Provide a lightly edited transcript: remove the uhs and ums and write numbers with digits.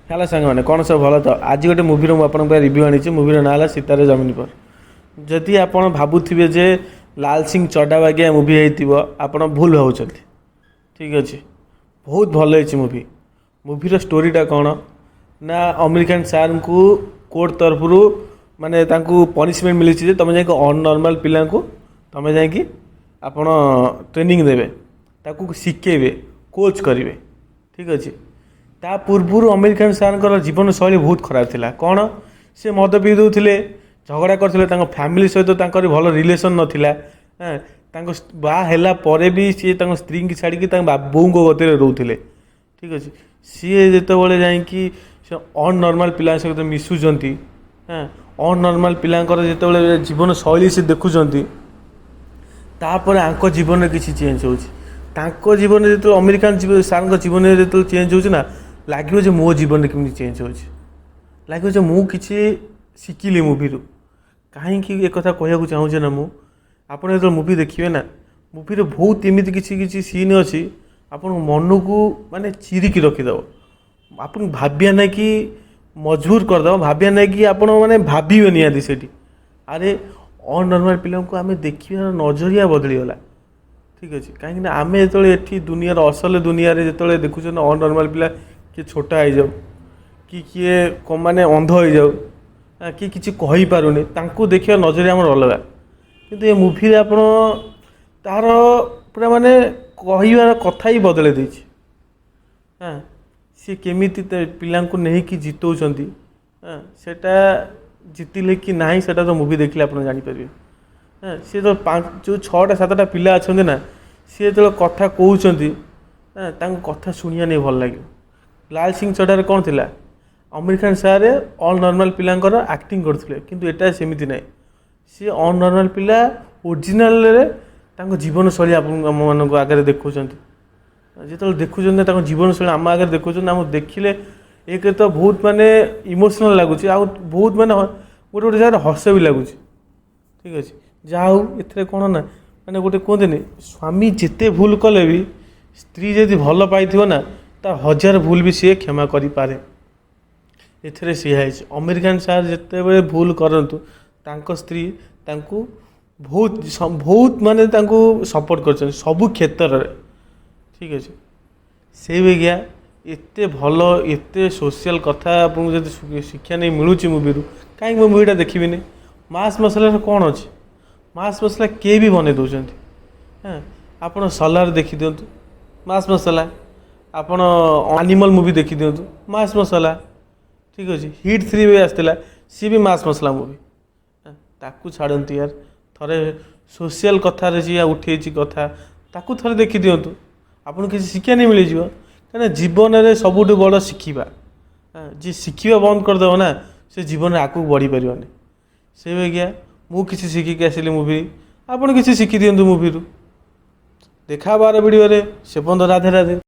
Hello सांग मैंने कौन सब भल तो आज गोटे मुभीर मुझे रिव्यू आनी मुभीर ना है सितारे जमीन पर जदि आप भावुवे जे लाल सिंह चड्डा बागिया मुभी आप भूल भावुं ठीक अच्छे बहुत भल है मुभी मुभीर स्टोरीटा कौन ना अमेरिकन सार को कोर्ट तरफ माने पनिशमेंट मिली तुम जा अननर्माल पिला तुम जा ट्रेनिंग देवे ताकू शिखेबे कोच करेंगे ठीक अच्छे ता पूर्व अमेरिकन सार जीवन शैली बहुत खराब थिला कौन से मद पी दूसरे झगड़ा करते फैमिली सहित भल रिलेसन नाला बाहला भी सी स्त्री की छाड़ी बों गति रोते ठीक अच्छे सी जिते जाकि अननर्माल पिला सहित मिसुंट अननर्माल पिलांकर जिते जीवन शैली से देखुंट तापर आंक जीवन में किसी चेंज हो जीवन जो अमेरिकन सार जीवन में जो चेंज हो लगे मो जीवन में कमी चेंज हो लगे मुझे शिखिली मुभी कहीं एक कहूँ चाहूँचे ना मुझे जो मुवी देखिए ना मुवी बहुत एमती किसी सीन अच्छी आप मन को माने चिरिकी रखीदेव आप भाविया ना कि मजबूर करदेव भाविया ना कि आप मैंने भावे निहाती से अरे अननर्माल पिला को आम देखा नजरिया बदलीगला ठीक अच्छे कहीं आम जो ये दुनिया असल दुनिया जो देखुं अननर्माल पिला किए छोटा हो जाओ कि किए माने अंध हो जाओ कि किसी कहीपे देखा नजरिया आम अलग कितु ये मुवी आप तार पूरा माने कहबार कथा ही बदल दे सी केमी पिला नहीं जितौंट सेटा जितिले कि ना से तो मुवी देखले आप जापर सी तो जो 6-7टा पिला अच्छा ना सी जो कथा कहते कथा शुणा नहीं भल लगे लाल सिंह चड्डार कौन थी अमेरिकन सार अननर्माल पिलांकर एक्टिंग करते किंतु एटा सेमती ना सी अननर्माल पिला ओरिजिनाल जीवन शैली आप आगे देखुं जो देखुं जीवन शैली आम आगे देखुं आम देखिले एक तो बहुत माने इमोशनल लगुच बहुत माने गोटे गोटे जगह हस भी लगुच ठीक अच्छे जाऊ ए कौन ना मैंने गोटे कहते स्वामी जिते भूल कले भी स्त्री जदि भल पाई ना तार 1000 भूल भी सी क्षमा करें एथे सीहा अमेरिकन सार जिते भूल करतु स्त्री बहुत बहुत माने सपोर्ट कर सबू क्षेत्र में ठीक अच्छे से भी गया एते भल एते सोशल कथा आपको जब शिक्षा नहीं मिलूँ मुवी कहीं मुवीटा देखिए मास मसला कौन अच्छे मास मसला किए भी बन दौरान हाँ आप सलार देखी दिंतु मास मसला आपण एनिमल मूवी देखी दिंतु मास मसला ठीक अच्छे हिट 3 भी आसला सी भी मास मसला मूवी ताकू छाड़ती यार थरे सोशल कथार जी उठे कथा ताकू थरे देखी दिंतु आपको किसी शिक्षा नहीं मिल कहीं जीवन में सबुठ बड़ शिखा जी शिखा बंद करदेव ना से जीवन में आगे बढ़ी पार से भी गया मुझे शिखिक आसली मुवी आपड़ किसी शिखी दिंतु मुवी देखा बार वीडियो से बंद राधे राधे।